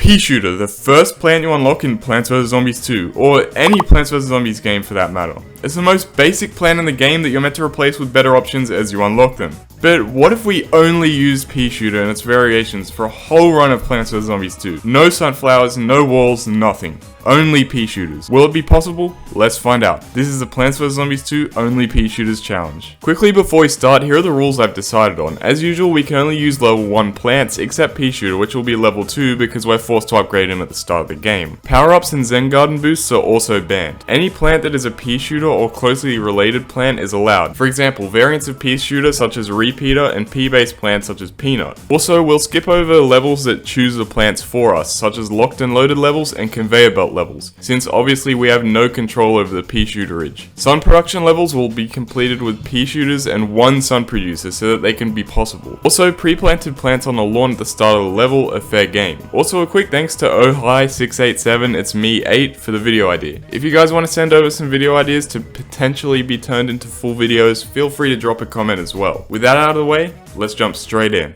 Peashooter, the first plant you unlock in Plants vs Zombies 2, or any Plants vs Zombies game for that matter. It's the most basic plant in the game that you're meant to replace with better options as you unlock them. But what if we only used Peashooter and its variations for a whole run of Plants vs Zombies 2? No sunflowers, no walls, nothing. Only Peashooters. Will it be possible? Let's find out. This is the Plants vs Zombies 2 Only Peashooters challenge. Quickly before we start, here are the rules I've decided on. As usual, we can only use level 1 plants except Peashooter, which will be level 2 because we're forced to upgrade him at the start of the game. Power-ups and Zen Garden boosts are also banned. Any plant that is a Peashooter or closely related plant is allowed. For example, variants of Peashooter such as Repeater and pea-based plants such as Peanut. Also, we'll skip over levels that choose the plants for us, such as locked and loaded levels and Conveyor Belt levels, since obviously we have no control over the Peashooterage. Sun production levels will be completed with Peashooters and one sun producer so that they can be possible. Also, pre-planted plants on the lawn at the start of the level are fair game. Also, a quick thanks to ohai687, it's me 8 for the video idea. If you guys want to send over some video ideas to potentially be turned into full videos, feel free to drop a comment as well. With that out of the way, let's jump straight in.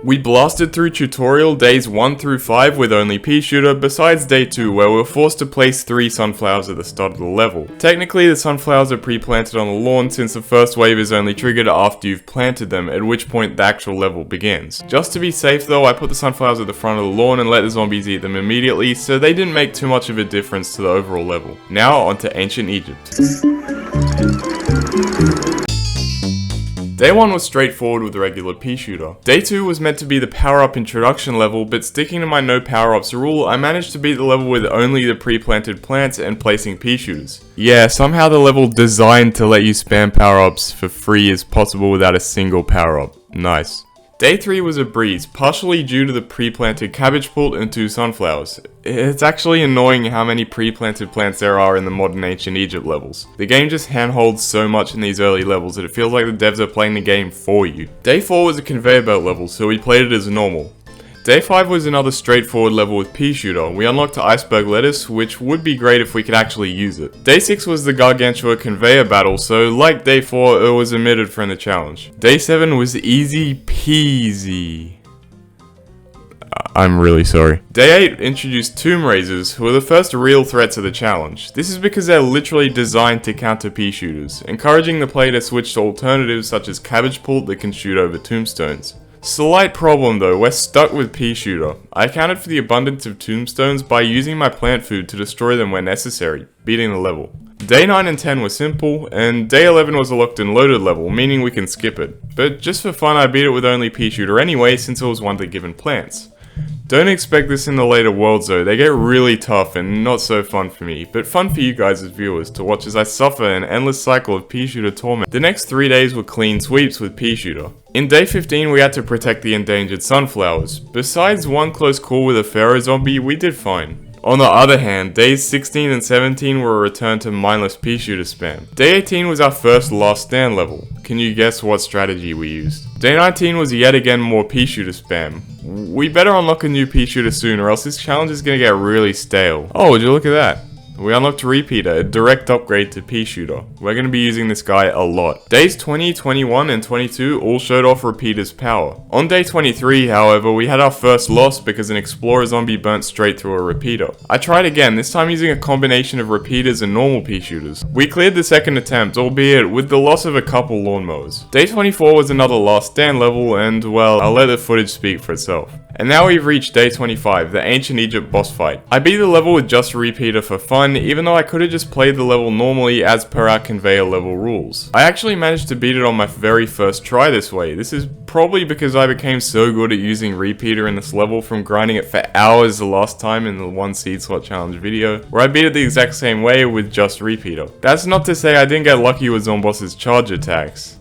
We blasted through tutorial days 1 through 5 with only Peashooter, besides day 2 where we were forced to place 3 sunflowers at the start of the level. Technically the sunflowers are pre-planted on the lawn since the first wave is only triggered after you've planted them, at which point the actual level begins. Just to be safe though, I put the sunflowers at the front of the lawn and let the zombies eat them immediately, so they didn't make too much of a difference to the overall level. Now onto ancient Egypt. Day 1 was straightforward with the regular Peashooter. Day 2 was meant to be the power-up introduction level, but sticking to my no power-ups rule, I managed to beat the level with only the pre-planted plants and placing Peashooters. Yeah, somehow the level designed to let you spam power-ups for free is possible without a single power-up. Nice. Day 3 was a breeze, partially due to the pre-planted cabbage pult and 2 sunflowers. It's actually annoying how many pre-planted plants there are in the modern ancient Egypt levels. The game just handholds so much in these early levels that it feels like the devs are playing the game for you. Day 4 was a Conveyor Belt level, so we played it as normal. Day 5 was another straightforward level with Peashooter. We unlocked the iceberg lettuce, which would be great if we could actually use it. Day 6 was the Gargantua conveyor battle, so like Day 4, it was omitted from the challenge. Day 7 was easy peasy. I'm really sorry. Day 8 introduced tomb raisers, who were the first real threat to the challenge. This is because they're literally designed to counter Peashooters, encouraging the player to switch to alternatives such as cabbage pult that can shoot over tombstones. Slight problem though, we're stuck with Peashooter. I accounted for the abundance of tombstones by using my plant food to destroy them where necessary, beating the level. Day 9 and 10 were simple, and Day 11 was a locked and loaded level, meaning we can skip it. But just for fun I beat it with only Peashooter anyway since it was one of the given plants. Don't expect this in the later worlds though, they get really tough and not so fun for me, but fun for you guys as viewers to watch as I suffer an endless cycle of Peashooter torment. The next 3 days were clean sweeps with Peashooter. In Day 15 we had to protect the endangered sunflowers. Besides one close call with a pharaoh zombie, we did fine. On the other hand, days 16 and 17 were a return to mindless Peashooter spam. Day 18 was our first last stand level. Can you guess what strategy we used? Day 19 was yet again more Peashooter spam. We better unlock a new Peashooter soon or else this challenge is gonna get really stale. Oh, would you look at that? We unlocked Repeater, a direct upgrade to Peashooter. We're going to be using this guy a lot. Days 20, 21, and 22 all showed off Repeater's power. On day 23, however, we had our first loss because an Explorer zombie burnt straight through a Repeater. I tried again, this time using a combination of Repeaters and normal Peashooters. We cleared the second attempt, albeit with the loss of a couple lawnmowers. Day 24 was another last stand level, and well, I'll let the footage speak for itself. And now we've reached day 25, the ancient Egypt boss fight. I beat the level with just Repeater for fun, even though I could have just played the level normally as per our conveyor level rules. I actually managed to beat it on my very first try this way. This is probably because I became so good at using Repeater in this level from grinding it for hours the last time in the 1 seed slot challenge video, where I beat it the exact same way with just Repeater. That's not to say I didn't get lucky with Zomboss's charge attacks.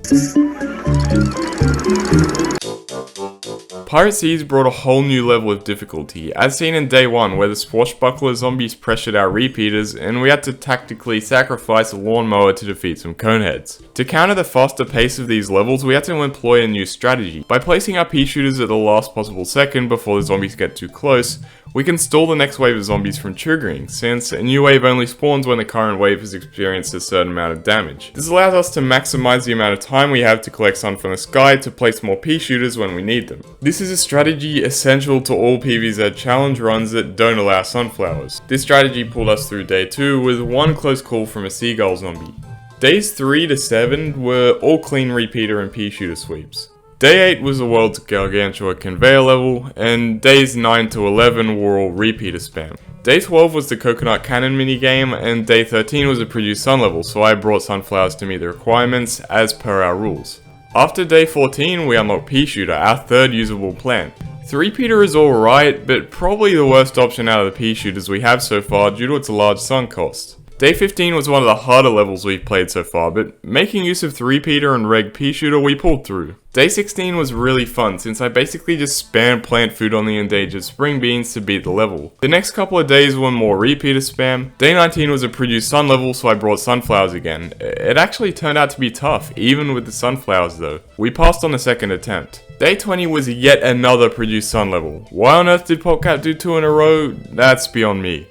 Pirate Seas brought a whole new level of difficulty, as seen in day 1 where the swashbuckler zombies pressured our Repeaters and we had to tactically sacrifice a lawnmower to defeat some coneheads. To counter the faster pace of these levels, we had to employ a new strategy. By placing our Peashooters at the last possible second before the zombies get too close, we can stall the next wave of zombies from triggering, since a new wave only spawns when the current wave has experienced a certain amount of damage. This allows us to maximize the amount of time we have to collect sun from the sky to place more Peashooters when we need them. This This is a strategy essential to all PvZ challenge runs that don't allow sunflowers. This strategy pulled us through day 2 with one close call from a seagull zombie. Days 3 to 7 were all clean repeater and Peashooter sweeps. Day 8 was the world's gargantua conveyor level, and days 9 to 11 were all repeater spam. Day 12 was the coconut cannon minigame, and day 13 was a produce sun level, so I brought sunflowers to meet the requirements as per our rules. After day 14 we unlocked Peashooter, our third usable plant. 3-peater is alright, but probably the worst option out of the Peashooters we have so far due to its large sun cost. Day 15 was one of the harder levels we've played so far, but making use of 3-peater and reg Peashooter we pulled through. Day 16 was really fun since I basically just spammed plant food on the endangered spring beans to beat the level. The next couple of days were more repeater spam. Day 19 was a produce sun level, so I brought sunflowers again. It actually turned out to be tough, even with the sunflowers though. We passed on the second attempt. Day 20 was yet another produce sun level. Why on earth did PopCap do 2 in a row? That's beyond me.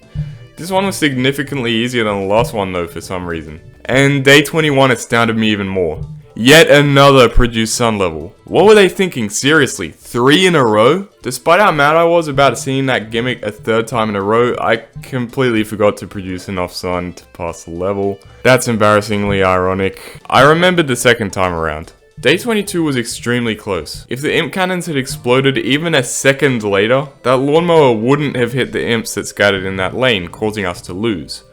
This one was significantly easier than the last one though for some reason. And day 21 astounded me even more. Yet another produce sun level. What were they thinking, seriously? 3 in a row? Despite how mad I was about seeing that gimmick a third time in a row, I completely forgot to produce enough sun to pass the level. That's embarrassingly ironic. I remembered the second time around. Day 22 was extremely close. If the imp cannons had exploded even a second later, that lawnmower wouldn't have hit the imps that scattered in that lane, causing us to lose.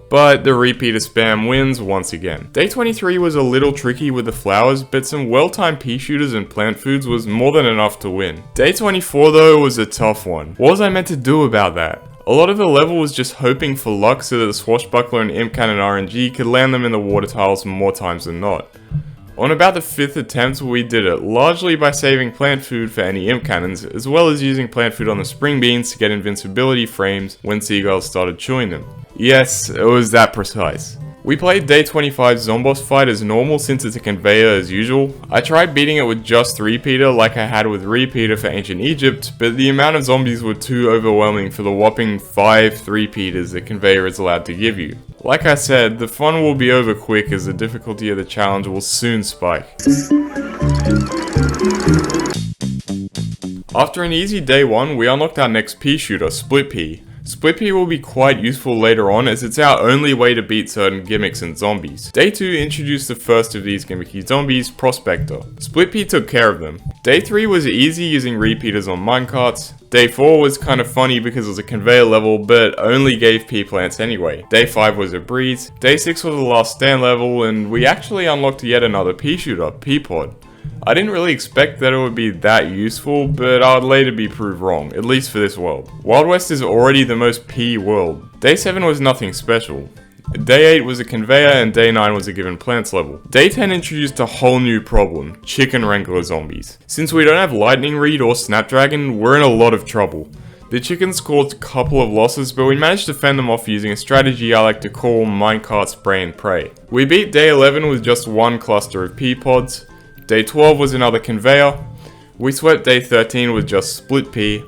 But the repeater spam wins once again. Day 23 was a little tricky with the flowers, but some well-timed pea shooters and plant foods was more than enough to win. Day 24 though was a tough one. What was I meant to do about that? A lot of the level was just hoping for luck so that the swashbuckler and imp cannon RNG could land them in the water tiles more times than not. On about the 5th attempt we did it, largely by saving plant food for any imp cannons, as well as using plant food on the spring beans to get invincibility frames when seagulls started chewing them. Yes, it was that precise. We played day 25's Zomboss fight as normal since it's a conveyor as usual. I tried beating it with just 3-peater like I had with repeater for ancient Egypt, but the amount of zombies were too overwhelming for the whopping 5 3-peters the conveyor is allowed to give you. Like I said, the fun will be over quick as the difficulty of the challenge will soon spike. After an easy day 1, we unlocked our next Peashooter, Split Pea. Split Pea will be quite useful later on as it's our only way to beat certain gimmicks and zombies. Day 2 introduced the first of these gimmicky zombies, Prospector. Split Pea took care of them. Day 3 was easy using repeaters on minecarts. Day 4 was kind of funny because it was a conveyor level but only gave pea plants anyway. Day 5 was a breeze. Day 6 was the last stand level and we actually unlocked yet another Peashooter, Peapod. I didn't really expect that it would be that useful, but I would later be proved wrong, at least for this world. Wild West is already the most pea world. Day 7 was nothing special. Day 8 was a conveyor and day 9 was a given plants level. Day 10 introduced a whole new problem, chicken wrangler zombies. Since we don't have lightning reed or snapdragon, we're in a lot of trouble. The chickens caused a couple of losses, but we managed to fend them off using a strategy I like to call minecart spray and pray. We beat day 11 with just one cluster of pea pods. Day 12 was another conveyor. We swept day 13 with just split pea.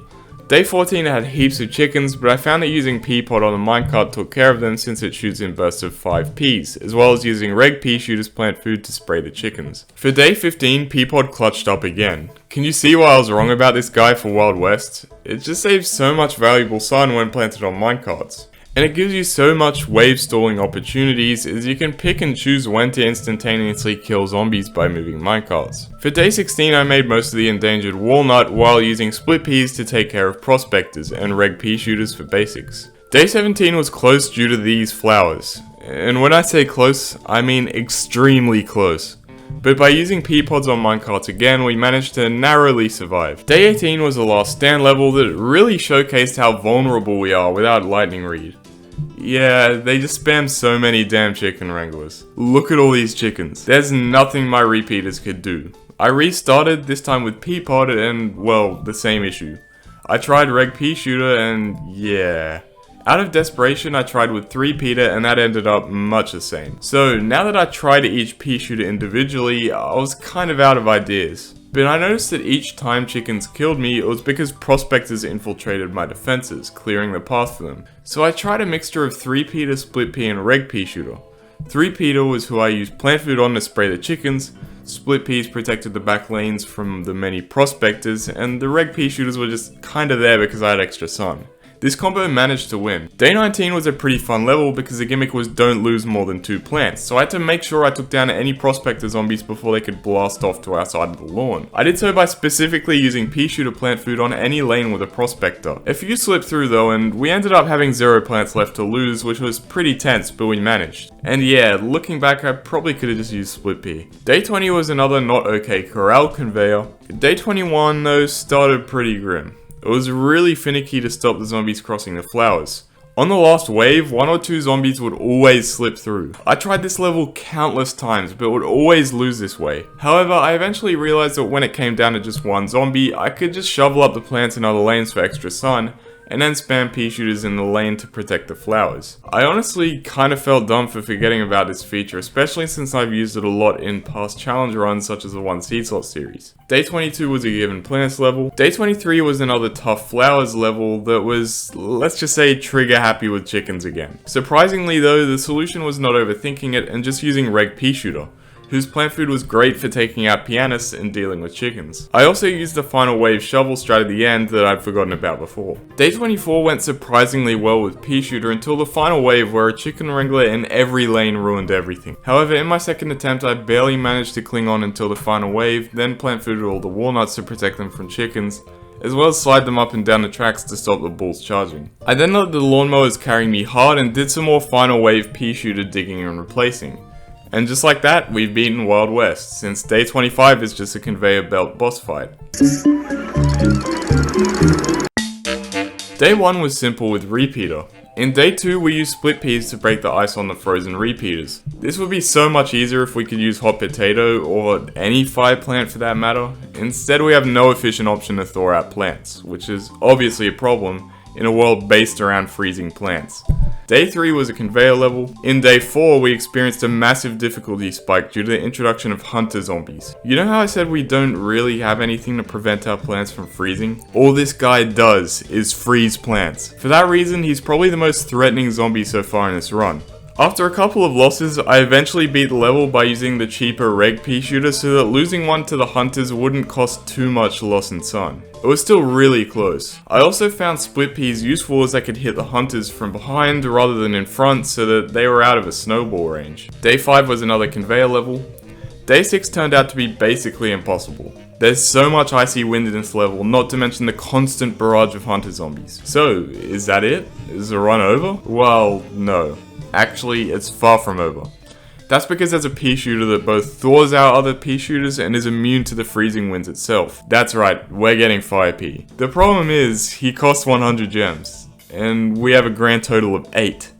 Day 14 had heaps of chickens, but I found that using pea pod on the minecart took care of them since it shoots in bursts of 5 peas, as well as using reg Peashooter's plant food to spray the chickens. For day 15, pea pod clutched up again. Can you see why I was wrong about this guy for Wild West? It just saves so much valuable sun when planted on minecarts. And it gives you so much wave stalling opportunities as you can pick and choose when to instantaneously kill zombies by moving minecarts. For day 16 I made most of the endangered walnut while using split peas to take care of prospectors and reg Peashooters for basics. Day 17 was close due to these flowers. And when I say close, I mean extremely close. But by using pea pods on minecarts again, we managed to narrowly survive. Day 18 was the last stand level that really showcased how vulnerable we are without lightning reed. Yeah, they just spam so many damn chicken wranglers. Look at all these chickens. There's nothing my repeaters could do. I restarted, this time with pea pod and, well, the same issue. I tried reg Peashooter and yeah. Out of desperation, I tried with 3-peater and that ended up much the same. So now that I tried each Peashooter individually, I was kind of out of ideas. But I noticed that each time chickens killed me, it was because prospectors infiltrated my defenses, clearing the path for them. So I tried a mixture of 3-peater, split pea and reg Peashooter. 3-peater was who I used plant food on to spray the chickens, split peas protected the back lanes from the many prospectors, and the reg Peashooters were just kinda there because I had extra sun. This combo managed to win. Day 19 was a pretty fun level because the gimmick was don't lose more than 2 plants, so I had to make sure I took down any prospector zombies before they could blast off to our side of the lawn. I did so by specifically using Peashooter plant food on any lane with a prospector. A few slipped through though, and we ended up having 0 plants left to lose, which was pretty tense, but we managed. And yeah, looking back, I probably could have just used split pea. Day 20 was another not okay corral conveyor. Day 21 though started pretty grim. It was really finicky to stop the zombies crossing the flowers. On the last wave, 1 or 2 zombies would always slip through. I tried this level countless times, but would always lose this way. However, I eventually realized that when it came down to just 1 zombie, I could just shovel up the plants in other lanes for extra sun, and then spam Peashooters in the lane to protect the flowers. I honestly kinda felt dumb for forgetting about this feature, especially since I've used it a lot in past challenge runs such as the 1 seed slot series. Day 22 was a given plants level. Day 23 was another tough flowers level that was, let's just say, trigger happy with chickens again. Surprisingly though, the solution was not overthinking it and just using reg Peashooter, whose plant food was great for taking out pianists and dealing with chickens. I also used the final wave shovel strat at the end that I'd forgotten about before. Day 24 went surprisingly well with Peashooter until the final wave where a chicken wrangler in every lane ruined everything. However, in my second attempt I barely managed to cling on until the final wave, then plant fooded all the walnuts to protect them from chickens, as well as slide them up and down the tracks to stop the bulls charging. I then let the lawnmowers carry me hard and did some more final wave Peashooter digging and replacing. And just like that, we've beaten Wild West, since day 25 is just a conveyor belt boss fight. Day 1 was simple with repeater. In day 2 we used split peas to break the ice on the frozen repeaters. This would be so much easier if we could use hot potato, or any fire plant for that matter. Instead we have no efficient option to thaw out plants, which is obviously a problem in a world based around freezing plants. Day 3 was a conveyor level. In day 4 we experienced a massive difficulty spike due to the introduction of hunter zombies. You know how I said we don't really have anything to prevent our plants from freezing? All this guy does is freeze plants. For that reason, he's probably the most threatening zombie so far in this run. After a couple of losses, I eventually beat the level by using the cheaper reg Peashooter so that losing one to the hunters wouldn't cost too much loss in sun. It was still really close. I also found split peas useful as I could hit the hunters from behind rather than in front so that they were out of a snowball range. Day 5 was another conveyor level. Day 6 turned out to be basically impossible. There's so much icy wind in this level, not to mention the constant barrage of hunter zombies. So, is that it? Is the run over? Well, no. Actually, it's far from over. That's because there's a Peashooter that both thaws out other Peashooters and is immune to the freezing winds itself. That's right, we're getting Fire Pea. The problem is, he costs 100 gems, and we have a grand total of 8.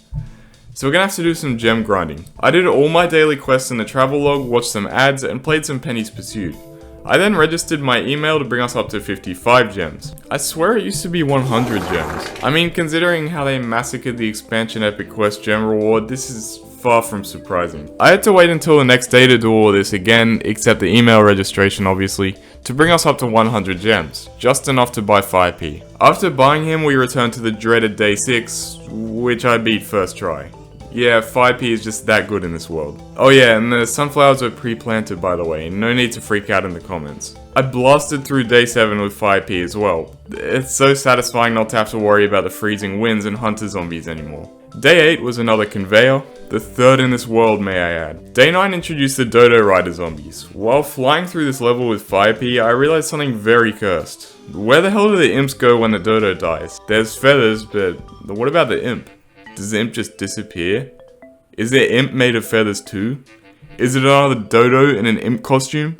So we're gonna have to do some gem grinding. I did all my daily quests in the travel log, watched some ads, and played some Penny's Pursuit. I then registered my email to bring us up to 55 gems. I swear it used to be 100 gems. I mean, considering how they massacred the expansion epic quest gem reward, this is far from surprising. I had to wait until the next day to do all this again, except the email registration obviously, to bring us up to 100 gems, just enough to buy 5p. After buying him, we returned to the dreaded day 6, which I beat first try. Yeah, 5p is just that good in this world. Oh yeah, and the sunflowers were pre-planted by the way, no need to freak out in the comments. I blasted through day 7 with 5p as well. It's so satisfying not to have to worry about the freezing winds and hunter zombies anymore. Day 8 was another conveyor, the third in this world may I add. Day 9 introduced the Dodo Rider zombies. While flying through this level with 5p, I realized something very cursed. Where the hell do the imps go when the dodo dies? There's feathers, but what about the imp? Does the imp just disappear? Is there imp made of feathers too? Is it another dodo in an imp costume?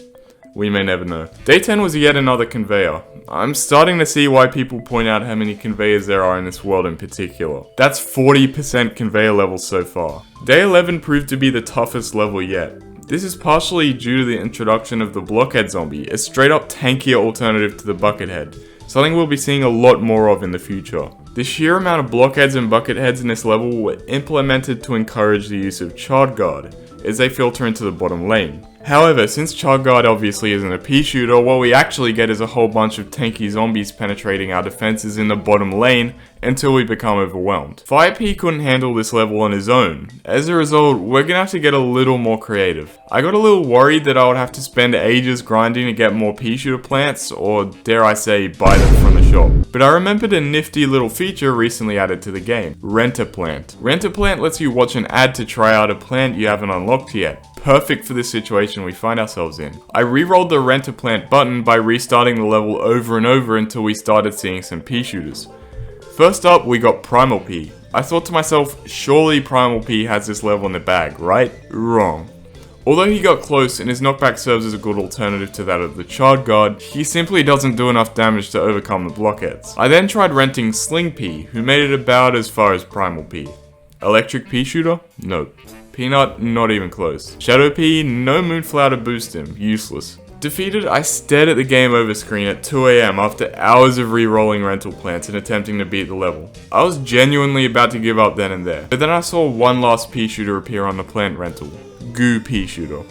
We may never know. Day 10 was yet another conveyor. I'm starting to see why people point out how many conveyors there are in this world in particular. That's 40% conveyor levels so far. Day 11 proved to be the toughest level yet. This is partially due to the introduction of the blockhead zombie, a straight up tankier alternative to the buckethead, something we'll be seeing a lot more of in the future. The sheer amount of blockheads and bucketheads in this level were implemented to encourage the use of Charred Guard, as they filter into the bottom lane. However, since Charge Guard obviously isn't a pea shooter, what we actually get is a whole bunch of tanky zombies penetrating our defenses in the bottom lane until we become overwhelmed. Fire P couldn't handle this level on his own. As a result, we're gonna have to get a little more creative. I got a little worried that I would have to spend ages grinding to get more pea shooter plants, or dare I say, buy them from the shop. But I remembered a nifty little feature recently added to the game, Rent a Plant. Rent a Plant lets you watch an ad to try out a plant you haven't unlocked yet. Perfect for this situation we find ourselves in. I re-rolled the Rent a Plant button by restarting the level over and over until we started seeing some pea shooters. First up, we got Primal P. I thought to myself, surely Primal P has this level in the bag, right? Wrong. Although he got close and his knockback serves as a good alternative to that of the Charge Guard, he simply doesn't do enough damage to overcome the blockheads. I then tried renting Sling P, who made it about as far as Primal P. Electric Peashooter? Nope. Peanut? Not even close. Shadow P? No Moonflower to boost him. Useless. Defeated, I stared at the game over screen at 2 AM after hours of re-rolling rental plants and attempting to beat the level. I was genuinely about to give up then and there, but then I saw one last pea shooter appear on the plant rental. Goo Peashooter.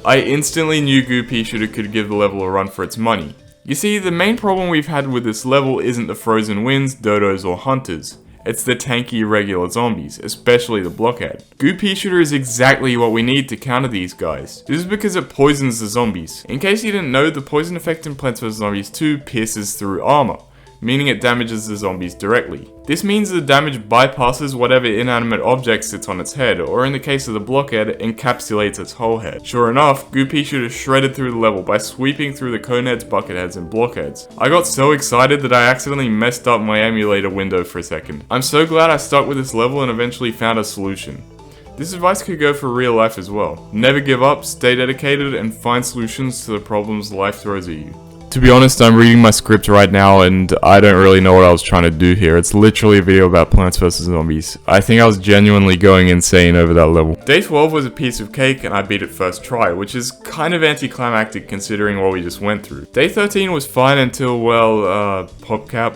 I instantly knew Goo Peashooter could give the level a run for its money. You see, the main problem we've had with this level isn't the frozen winds, dodos, or hunters. It's the tanky regular zombies, especially the blockhead. Goo Peashooter is exactly what we need to counter these guys. This is because it poisons the zombies. In case you didn't know, the poison effect in Plants vs Zombies 2 pierces through armor, meaning it damages the zombies directly. This means the damage bypasses whatever inanimate object sits on its head, or in the case of the blockhead, encapsulates its whole head. Sure enough, Goo Peashooter shredded through the level by sweeping through the coneheads, bucketheads, and blockheads. I got so excited that I accidentally messed up my emulator window for a second. I'm so glad I stuck with this level and eventually found a solution. This advice could go for real life as well. Never give up, stay dedicated, and find solutions to the problems life throws at you. To be honest, I'm reading my script right now and I don't really know what I was trying to do here. It's literally a video about Plants vs Zombies. I think I was genuinely going insane over that level. Day 12 was a piece of cake and I beat it first try, which is kind of anticlimactic considering what we just went through. Day 13 was fine until, well, PopCap,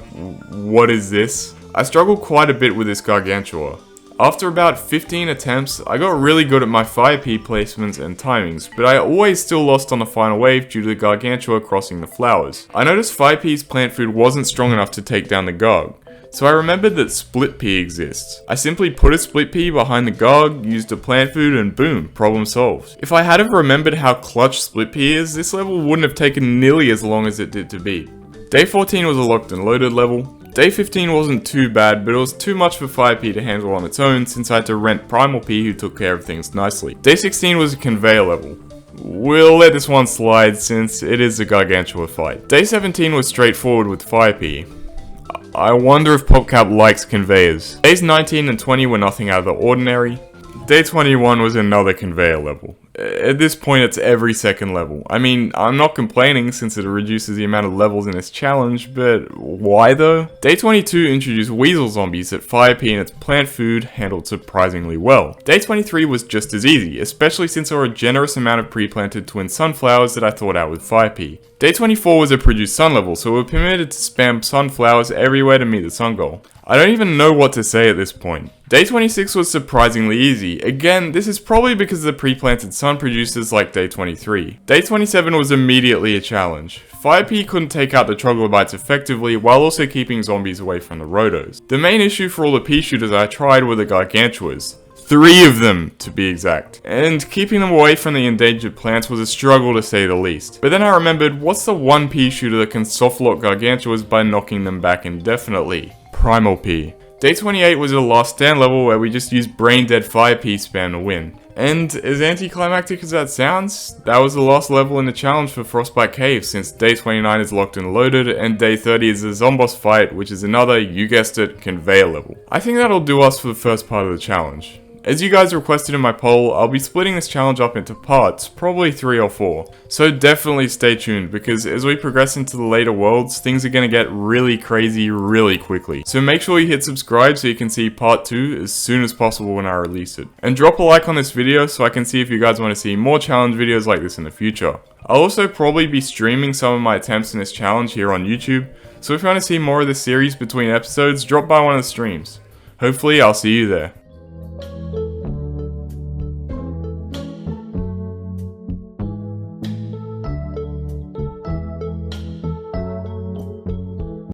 what is this? I struggled quite a bit with this Gargantua. After about 15 attempts, I got really good at my Fire P placements and timings, but I always still lost on the final wave due to the Gargantua crossing the flowers. I noticed Fire P's plant food wasn't strong enough to take down the Garg, so I remembered that Split P exists. I simply put a Split P behind the Garg, used a plant food, and boom, problem solved. If I had have remembered how clutch Split P is, this level wouldn't have taken nearly as long as it did to beat. Day 14 was a locked and loaded level. Day 15 wasn't too bad, but it was too much for Fire P to handle on its own since I had to rent Primal P who took care of things nicely. Day 16 was a conveyor level. We'll let this one slide since it is a Gargantua fight. Day 17 was straightforward with Fire P. I wonder if PopCap likes conveyors. Days 19 and 20 were nothing out of the ordinary. Day 21 was another conveyor level. At this point, it's every second level. I mean, I'm not complaining since it reduces the amount of levels in this challenge, but why though? Day 22 introduced Weasel Zombies that Fire P and its plant food handled surprisingly well. Day 23 was just as easy, especially since there were a generous amount of pre-planted twin sunflowers that I thought out with Fire P. Day 24 was a produced sun level, so we were permitted to spam sunflowers everywhere to meet the sun goal. I don't even know what to say at this point. Day 26 was surprisingly easy. Again, this is probably because of the pre-planted sun producers like Day 23. Day 27 was immediately a challenge. Fire P couldn't take out the troglodytes effectively while also keeping zombies away from the rotos. The main issue for all the pea shooters I tried were the Gargantuas. 3 of them, to be exact. And keeping them away from the endangered plants was a struggle to say the least. But then I remembered, what's the one pea shooter that can softlock Gargantuas by knocking them back indefinitely? Primal P. Day 28 was a last stand level where we just used brain dead Fire P spam to win. And as anticlimactic as that sounds, that was the last level in the challenge for Frostbite Cave since Day 29 is locked and loaded and Day 30 is a Zomboss fight, which is another, you guessed it, conveyor level. I think that'll do us for the first part of the challenge. As you guys requested in my poll, I'll be splitting this challenge up into parts, probably 3 or 4. So definitely stay tuned, because as we progress into the later worlds, things are going to get really crazy really quickly. So make sure you hit subscribe so you can see part 2 as soon as possible when I release it. And drop a like on this video so I can see if you guys want to see more challenge videos like this in the future. I'll also probably be streaming some of my attempts in this challenge here on YouTube, so if you want to see more of this series between episodes, drop by one of the streams. Hopefully I'll see you there.